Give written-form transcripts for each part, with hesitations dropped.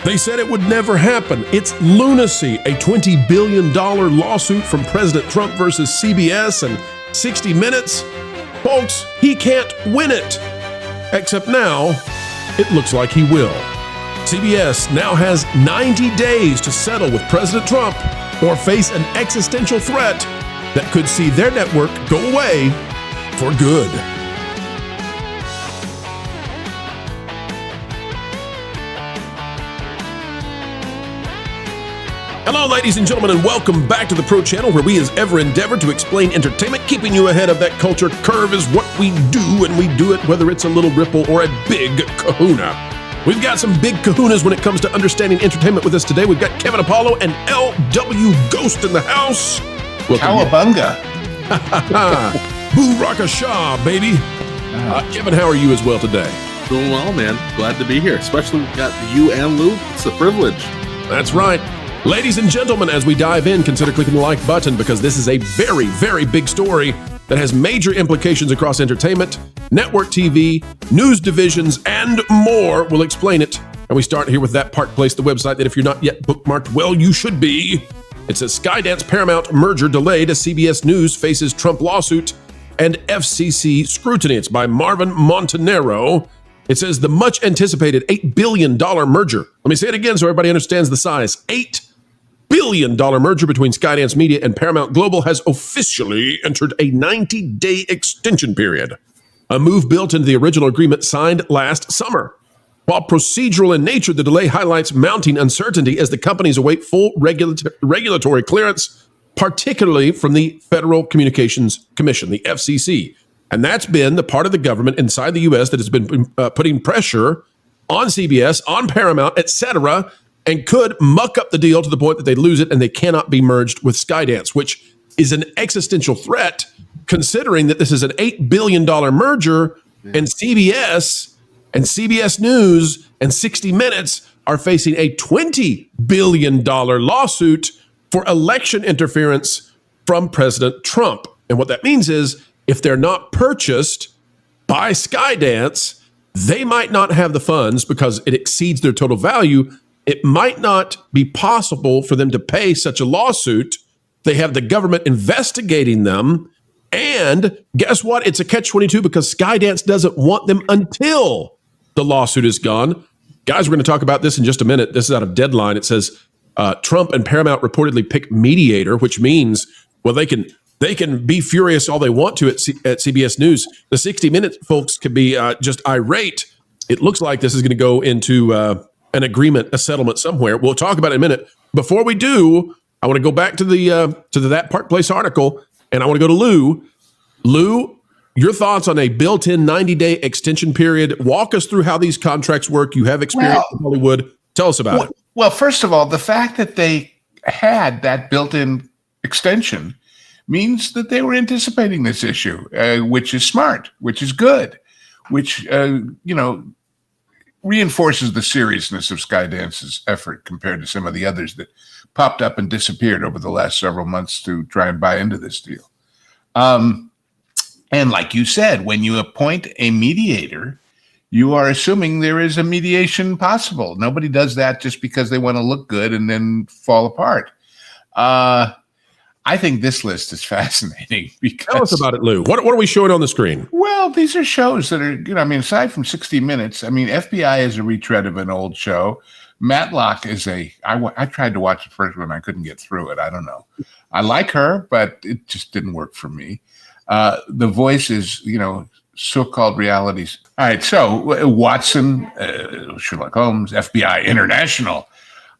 They said it would never happen. It's lunacy, a $20 billion lawsuit from President Trump versus CBS and 60 Minutes. Folks, he can't win it. Except now, it looks like he will. CBS now has 90 days to settle with President Trump or face an existential threat that could see their network go away for good. Hello, ladies and gentlemen, and welcome back to the Pro Channel, where we as ever endeavor to explain entertainment. Keeping you ahead of that culture curve is what we do, and we do it whether it's a little ripple or a big kahuna. We've got some big kahunas when it comes to understanding entertainment with us today. We've got Kevin Apollo and LW Ghost in the house. Cowabunga. Boo Raka Shah, baby. Kevin, how are you as well today? Doing well, man. Glad to be here. Especially we've got you and Lou. It's a privilege. That's right. Ladies and gentlemen, as we dive in, consider clicking the like button because this is a very, very big story that has major implications across entertainment, network TV, news divisions, and more. We'll explain it. And we start here with that Park Place, the website that if you're not yet bookmarked, well, you should be. It says Skydance Paramount merger delayed as CBS News faces Trump lawsuit and FCC scrutiny. It's by Marvin Montanaro. It says the much anticipated $8 billion merger. Let me say it again so everybody understands the size. $8 billion merger between Skydance Media and Paramount Global has officially entered a 90-day extension period, a move built into the original agreement signed last summer. While procedural in nature, the delay highlights mounting uncertainty as the companies await full regulatory clearance, particularly from the Federal Communications Commission, the FCC. And that's been the part of the government inside the U.S. that has been putting pressure on CBS, on Paramount, etc., and could muck up the deal to the point that they lose it and they cannot be merged with Skydance, which is an existential threat considering that this is an $8 billion merger and CBS and CBS News and 60 Minutes are facing a $20 billion lawsuit for election interference from President Trump. And what that means is if they're not purchased by Skydance, they might not have the funds because it exceeds their total value. It might not be possible for them to pay such a lawsuit. They have the government investigating them. And guess what? It's a catch-22 because Skydance doesn't want them until the lawsuit is gone. Guys, we're going to talk about this in just a minute. This is out of Deadline. It says Trump and Paramount reportedly picked Mediator, which means, well, they can be furious all they want to at CBS News. The 60 Minutes folks could be just irate. It looks like this is going to go into an agreement, a settlement somewhere. We'll talk about it in a minute. Before we do, I want to go back to the That Park Place article, and I want to go to Lou. Lou, your thoughts on a built-in 90-day extension period. Walk us through how these contracts work. You have experience in Hollywood. Tell us about it. Well, first of all, the fact that they had that built-in extension means that they were anticipating this issue, which is smart, which is good, which, reinforces the seriousness of Skydance's effort compared to some of the others that popped up and disappeared over the last several months to try and buy into this deal. And like you said, when you appoint a mediator, you are assuming there is a mediation possible. Nobody does that just because they want to look good and then fall apart. I think this list is fascinating because... Tell us about it, Lou. What are we showing on the screen? Well, these are shows that are, aside from 60 Minutes, FBI is a retread of an old show. Matlock is I tried to watch the first one. I couldn't get through it. I don't know. I like her, but it just didn't work for me. The Voice is, so-called realities. All right, so Watson, Sherlock Holmes, FBI International.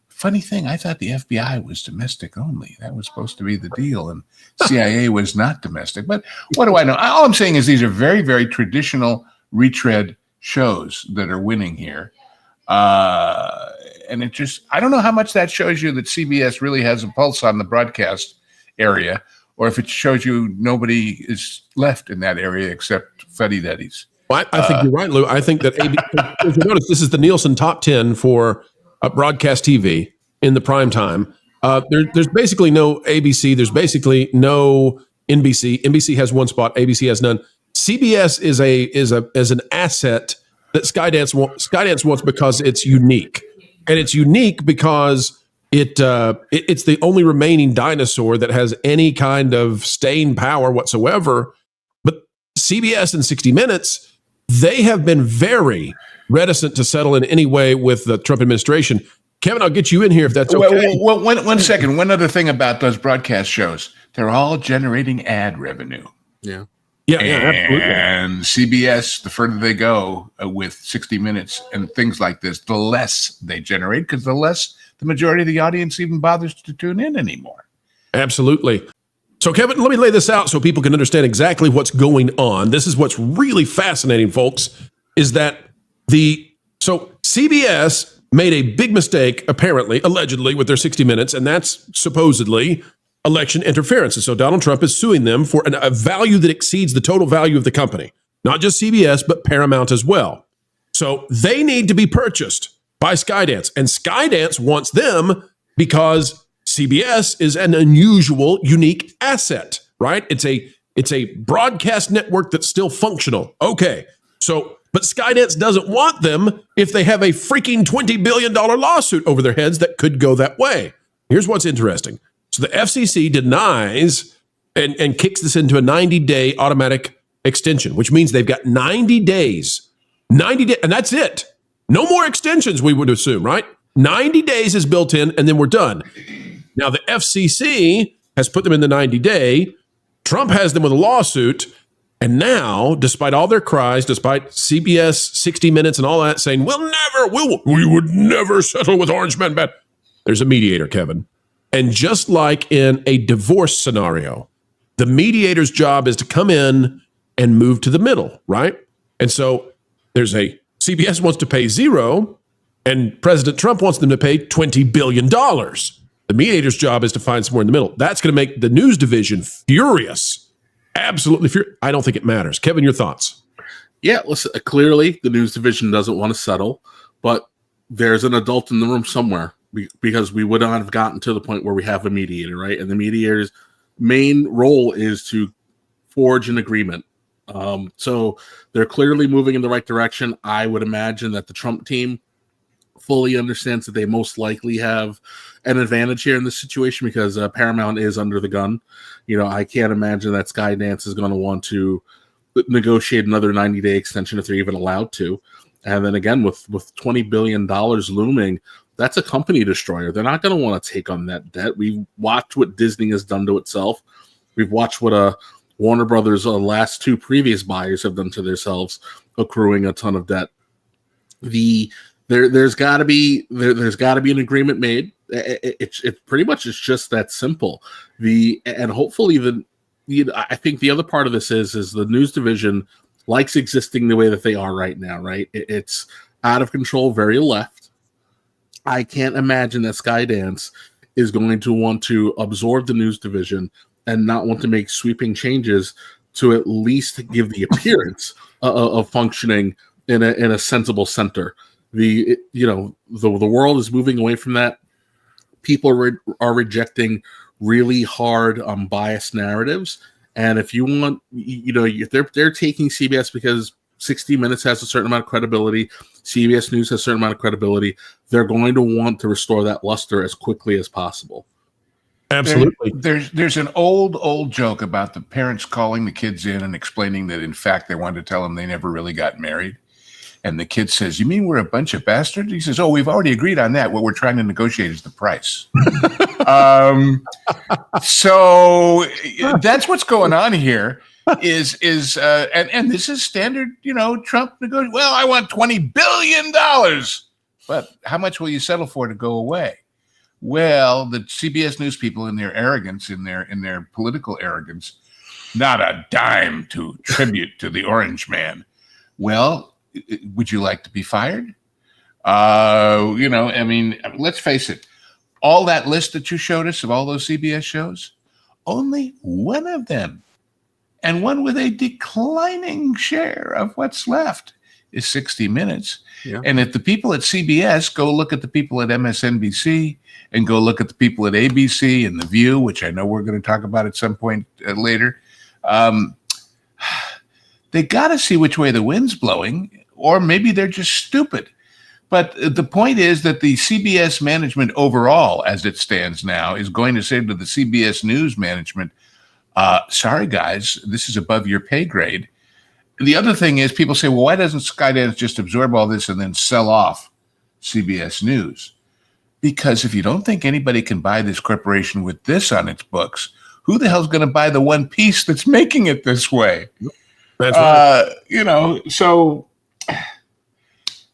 Funny thing, I thought the FBI was domestic only. That was supposed to be the deal, and CIA was not domestic. But what do I know? All I'm saying is these are very, very traditional retread shows that are winning here. And I don't know how much that shows you that CBS really has a pulse on the broadcast area, or if it shows you nobody is left in that area except fuddy-duddies. Well, I think you're right, Lou. I think that if you notice, this is the Nielsen top 10 for broadcast TV in the prime time. There's basically no ABC. There's basically no NBC. NBC has one spot. ABC has none. CBS is an asset that Skydance wants because it's unique. And it's unique because it's the only remaining dinosaur that has any kind of staying power whatsoever. But CBS and 60 Minutes, they have been very reticent to settle in any way with the Trump administration. Kevin, I'll get you in here if that's okay. Well, one second. One other thing about those broadcast shows, they're all generating ad revenue. Yeah. Yeah, absolutely. And CBS, the further they go with 60 Minutes and things like this, the less they generate, because the less the majority of the audience even bothers to tune in anymore. Absolutely. So, Kevin, let me lay this out so people can understand exactly what's going on. This is what's really fascinating, folks, is that CBS made a big mistake, apparently, allegedly, with their 60 Minutes, and that's supposedly election interference. And so Donald Trump is suing them for a value that exceeds the total value of the company, not just CBS, but Paramount as well. So they need to be purchased by Skydance, and Skydance wants them because CBS is an unusual, unique asset, right? It's a broadcast network that's still functional. Okay. So, but Skydance doesn't want them if they have a freaking $20 billion lawsuit over their heads that could go that way. Here's what's interesting. So the FCC denies and kicks this into a 90-day automatic extension, which means they've got 90 days, and that's it. No more extensions, we would assume, right? 90 days is built in, and then we're done. Now, the FCC has put them in the 90-day. Trump has them with a lawsuit. And now, despite all their cries, despite CBS, 60 Minutes, and all that saying, we would never settle with Orange Man Bad, there's a mediator, Kevin. And just like in a divorce scenario, the mediator's job is to come in and move to the middle, right? And so CBS wants to pay $0, and President Trump wants them to pay $20 billion. The mediator's job is to find somewhere in the middle. That's going to make the news division furious. Absolutely furious. I don't think it matters. Kevin, your thoughts? Yeah, listen, clearly the news division doesn't want to settle, but there's an adult in the room somewhere. Because we would not have gotten to the point where we have a mediator, right? And the mediator's main role is to forge an agreement. So they're clearly moving in the right direction. I would imagine that the Trump team fully understands that they most likely have an advantage here in this situation because Paramount is under the gun. I can't imagine that Skydance is going to want to negotiate another 90-day extension if they're even allowed to. And then again, with $20 billion looming, that's a company destroyer. They're not going to want to take on that debt. We've watched what Disney has done to itself. We've watched what Warner Brothers' last two previous buyers have done to themselves, accruing a ton of debt. There's got to be an agreement made. It pretty much is just that simple. And hopefully I think the other part of this is the news division likes existing the way that they are right now. Right, it's out of control, very left. I can't imagine that Skydance is going to want to absorb the news division and not want to make sweeping changes to at least give the appearance of functioning in a sensible center. The world is moving away from that. People are rejecting really hard biased narratives, and if you want, they're taking CBS because 60 Minutes has a certain amount of credibility. CBS News has a certain amount of credibility. They're going to want to restore that luster as quickly as possible. Absolutely. There's an old joke about the parents calling the kids in and explaining that, in fact, they wanted to tell them they never really got married. And the kid says, "You mean we're a bunch of bastards?" He says, "Oh, we've already agreed on that. What we're trying to negotiate is the price." So that's what's going on here. And this is standard, Trump negotiation. Well, I want $20 billion, but how much will you settle for to go away? Well, the CBS News people, in their arrogance, in their political arrogance, not a dime to tribute to the Orange Man. Well, would you like to be fired? Let's face it. All that list that you showed us of all those CBS shows, only one of them, and one with a declining share of what's left, is 60 Minutes. Yeah. And if the people at CBS go look at the people at MSNBC and go look at the people at ABC and The View, which I know we're going to talk about at some point later, they got to see which way the wind's blowing, or maybe they're just stupid. But the point is that the CBS management overall, as it stands now, is going to say to the CBS News management, sorry, guys, this is above your pay grade. The other thing is people say, well, why doesn't Skydance just absorb all this and then sell off CBS News? Because if you don't think anybody can buy this corporation with this on its books, who the hell's going to buy the one piece that's making it this way? That's right. So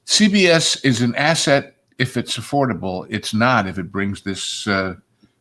CBS is an asset if it's affordable. It's not if it brings this,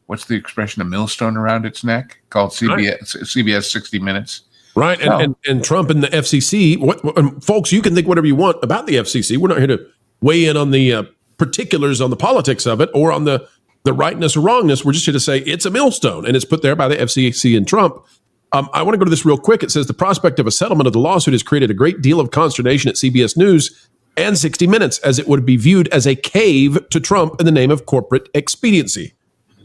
what's the expression, a millstone around its neck called CBS 60 Minutes. Right. And Trump and the FCC, folks, you can think whatever you want about the FCC. We're not here to weigh in on the particulars on the politics of it or on the rightness or wrongness. We're just here to say it's a millstone, and it's put there by the FCC and Trump. I want to go to this real quick. It says the prospect of a settlement of the lawsuit has created a great deal of consternation at CBS News and 60 Minutes, as it would be viewed as a cave to Trump in the name of corporate expediency.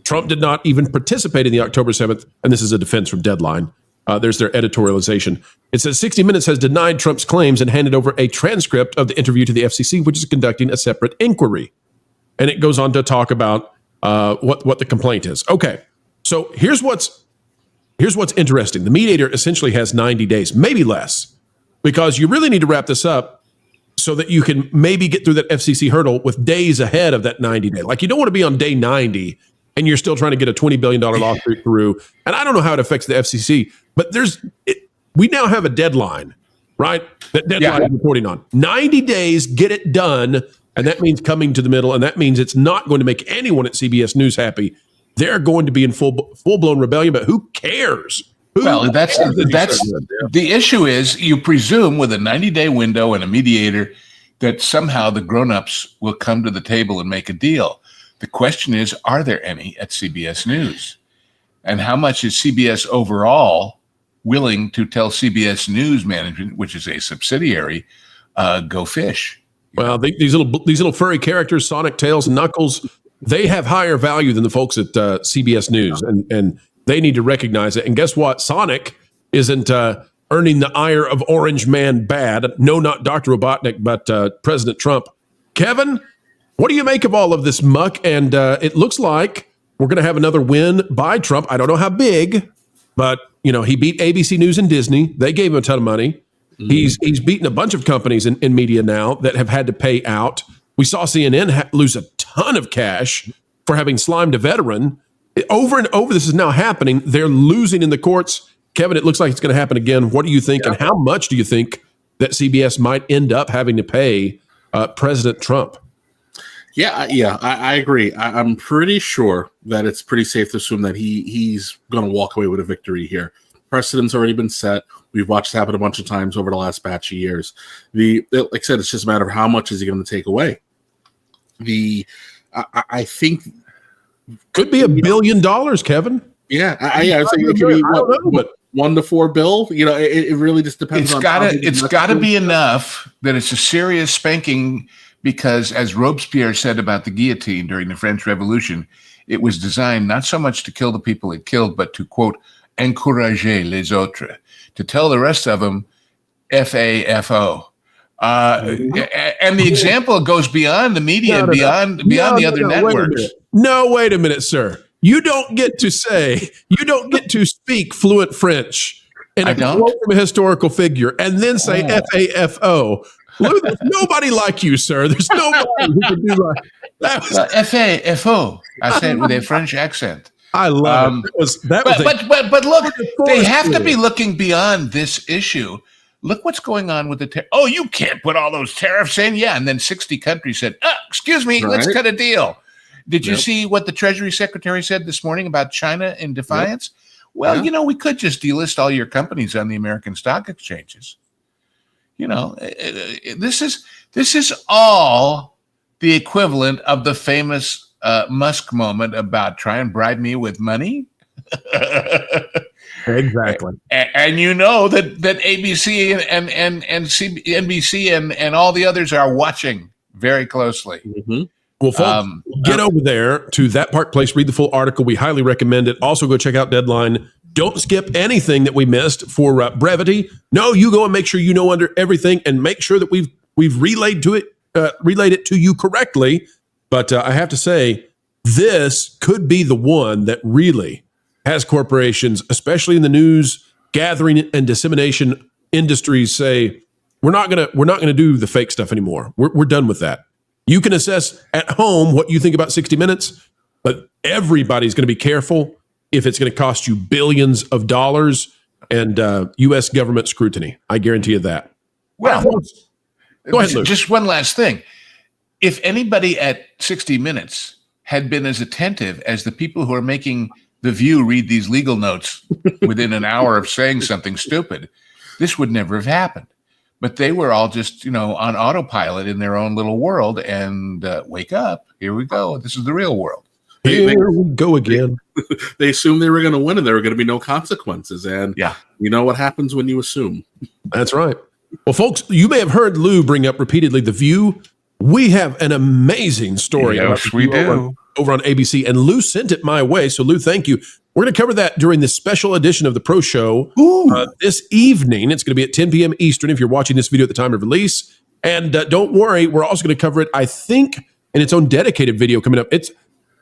Trump did not even participate in the October 7th, and this is a defense from Deadline. There's their editorialization. It says 60 Minutes has denied Trump's claims and handed over a transcript of the interview to the FCC, which is conducting a separate inquiry. And it goes on to talk about what the complaint is. Okay, so here's what's interesting. The Mediator essentially has 90 days, maybe less, because you really need to wrap this up so that you can maybe get through that FCC hurdle with days ahead of that 90 day. Like, you don't want to be on day 90 and you're still trying to get a $20 billion lawsuit through. And I don't know how it affects the FCC, but we now have a deadline, right? That deadline is reporting on 90 days, get it done. And that means coming to the middle. And that means it's not going to make anyone at CBS News happy. They're going to be in full-blown rebellion, but who cares? That's the issue is you presume with a 90-day window and a mediator that somehow the grown-ups will come to the table and make a deal. The question is, are there any at CBS News? And how much is CBS overall willing to tell CBS News management, which is a subsidiary, go fish? Well, these little furry characters, Sonic, Tails, and Knuckles, they have higher value than the folks at CBS News, and they need to recognize it. And guess what? Sonic isn't earning the ire of Orange Man bad. No, not Dr. Robotnik, but President Trump. Kevin, what do you make of all of this muck? And it looks like we're going to have another win by Trump. I don't know how big, but he beat ABC News and Disney. They gave him a ton of money. He's beaten a bunch of companies in media now that have had to pay out. We saw CNN lose a ton of cash for having slimed a veteran. Over and over, this is now happening. They're losing in the courts. Kevin, it looks like it's going to happen again. What do you think, and how much do you think that CBS might end up having to pay President Trump? I agree. I'm pretty sure that it's pretty safe to assume that he's going to walk away with a victory here. Precedent's already been set. We've watched it happen a bunch of times over the last batch of years. Like I said, it's just a matter of how much is he going to take away. I think could be $1 billion, Kevin. Yeah, I think it could be what, $1 to $4 billion. It really just depends. It's got to be enough that it's a serious spanking. Because as Robespierre said about the guillotine during the French Revolution, it was designed not so much to kill the people it killed, but to, quote, encourager les autres, to tell the rest of them F-A-F-O. And the example goes beyond the media and beyond the other networks. Wait a minute, sir. You don't get to speak fluent French and a quote from a historical figure and then say F-A-F-O. There's nobody like you, sir. There's nobody who can do that. F-A-F-O. I said it with a French accent. I love it. But look, they have to be looking beyond this issue. Look what's going on with the you can't put all those tariffs in. Yeah, and then 60 countries said, excuse me, let's cut a deal. Did you see what the Treasury Secretary said this morning about China in defiance? Well, we could just delist all your companies on the American stock exchanges. This is all the equivalent of the famous Musk moment about try and bribe me with money. Exactly. And that ABC and NBC and all the others are watching very closely. Mm-hmm. Well, folks, get over there to That Park Place, read the full article. We highly recommend it. Also, go check out Deadline. Don't skip anything that we missed for brevity. No, you go and make sure you know under everything and make sure that we've relayed to it relayed it to you correctly, but I have to say, this could be the one that really has corporations, especially in the news gathering and dissemination industries, say we're not gonna do the fake stuff anymore. We're done with that. You can assess at home what you think about 60 Minutes, but everybody's going to be careful if it's going to cost you billions of dollars and U.S. government scrutiny. I guarantee you that. Well, go ahead, Luke. Just one last thing. If anybody at 60 Minutes had been as attentive as the people who are making The View read these legal notes within an hour of saying something stupid, this would never have happened. But they were all just, on autopilot in their own little world. And wake up. Here we go. This is the real world. Here we go again. They assumed they were going to win and there were going to be no consequences. And you know what happens when you assume. That's right. Well, folks, you may have heard Lou bring up repeatedly The View. We have an amazing story. Yes, we do. Over on ABC. And Lou sent it my way. So, Lou, thank you. We're going to cover that during this special edition of the Pro Show this evening. It's going to be at 10 p.m. Eastern if you're watching this video at the time of release. And don't worry, we're also going to cover it, I think, in its own dedicated video coming up.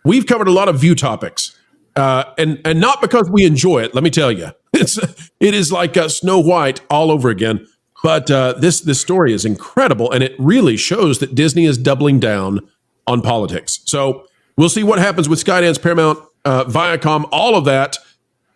We've covered a lot of View topics, and not because we enjoy it. Let me tell you, it is like Snow White all over again. But this story is incredible, and it really shows that Disney is doubling down on politics. So we'll see what happens with Skydance, Paramount, Viacom, all of that.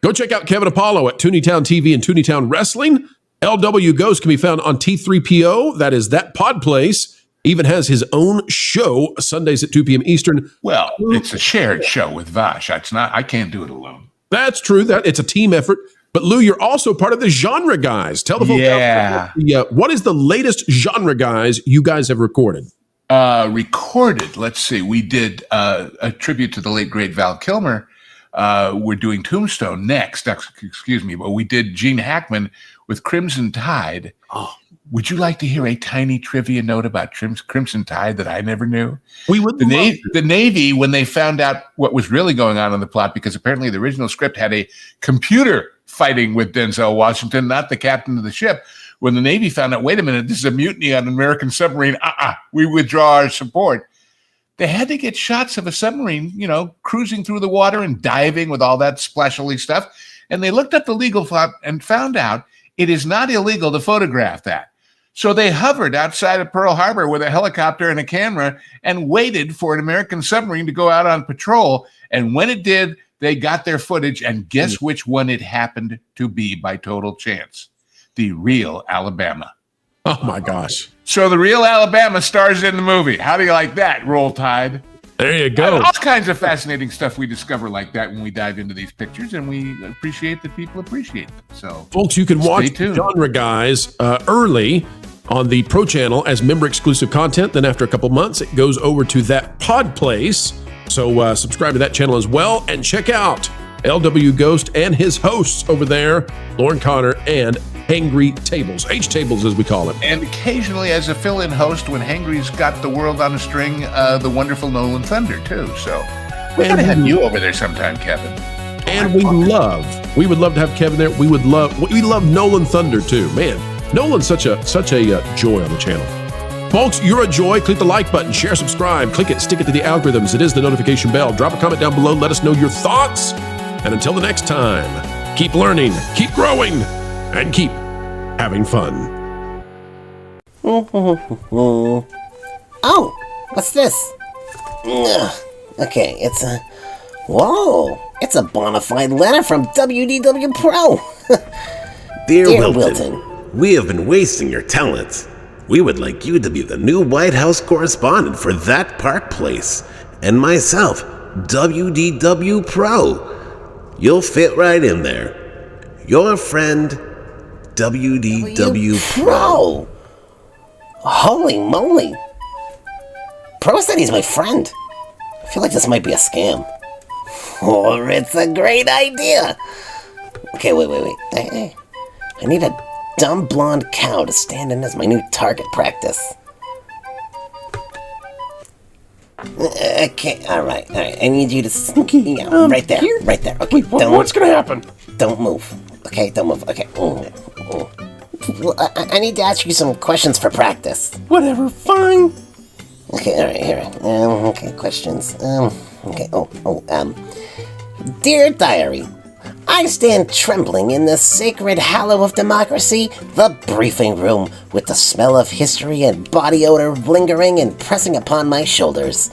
Go check out Kevin Apollo at Tooneytown TV and Tooneytown Wrestling. LW Ghost can be found on T3PO. That is That Pod Place. Even has his own show Sundays at 2 p.m. Eastern. Well, it's a shared show with Vash. I can't do it alone. That's true. It's a team effort. But Lou, you're also part of the Genre Guys. Tell the folks out what is the latest Genre Guys you guys have recorded? Let's see. We did a tribute to the late, great Val Kilmer. We're doing Tombstone next. Excuse me. But we did Gene Hackman with Crimson Tide. Oh. Would you like to hear a tiny trivia note about Crimson Tide that I never knew? We would. The Navy, when they found out what was really going on in the plot, because apparently the original script had a computer fighting with Denzel Washington, not the captain of the ship. When the Navy found out, wait a minute, this is a mutiny on an American submarine. We withdraw our support. They had to get shots of a submarine, cruising through the water and diving with all that splashy stuff. And they looked up the legal plot and found out it is not illegal to photograph that. So they hovered outside of Pearl Harbor with a helicopter and a camera and waited for an American submarine to go out on patrol. And when it did, they got their footage. And guess which one it happened to be by total chance? The real Alabama. Oh, my gosh. So the real Alabama stars in the movie. How do you like that, Roll Tide? There you go. All kinds of fascinating stuff we discover like that when we dive into these pictures, and we appreciate that people appreciate them. So, folks, you can watch Genre Guys early on the Pro Channel as member-exclusive content. Then after a couple months, it goes over to That Pod Place. So subscribe to that channel as well, and check out LW Ghost and his hosts over there, Lauren Connor and Hangry Tables, H-Tables as we call him. And occasionally as a fill-in host when Hangry's got the world on a string, the wonderful Nolan Thunder too. So we gotta have you over there sometime, Kevin. And we would love to have Kevin there. We love Nolan Thunder too. Man, Nolan's such a joy on the channel. Folks, you're a joy. Click the like button, share, subscribe, click it, stick it to the algorithms. It is the notification bell. Drop a comment down below. Let us know your thoughts. And until the next time, keep learning, keep growing, and keep having fun. Oh, what's this? Okay, it's a bona fide letter from WDW Pro. Dear Wilton, we have been wasting your talents. We would like you to be the new White House correspondent for That Park Place, and myself, WDW Pro. You'll fit right in there. Your friend, WDW Pro. Holy moly. Pro said he's my friend. I feel like this might be a scam. Or it's a great idea. Okay, wait. I need a dumb blonde cow to stand in as my new target practice. Okay, all right. I need you to right there. Okay, what's gonna happen? Don't move. Okay, don't move. Okay. Well, I need to ask you some questions for practice. Whatever, fine. Okay, all right, here. Okay, questions. Okay, Dear Diary, I stand trembling in the sacred hallow of democracy, the briefing room, with the smell of history and body odor lingering and pressing upon my shoulders.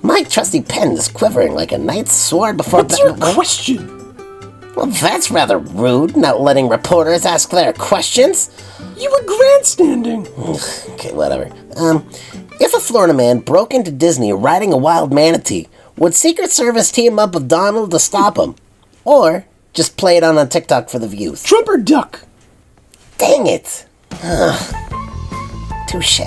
My trusty pen is quivering like a knight's sword before... What's your question? Well, that's rather rude, not letting reporters ask their questions. You were grandstanding. Okay, whatever. If a Florida man broke into Disney riding a wild manatee, would Secret Service team up with Donald to stop him? Or just play it on TikTok for the views? Trump or duck? Dang it. Touche.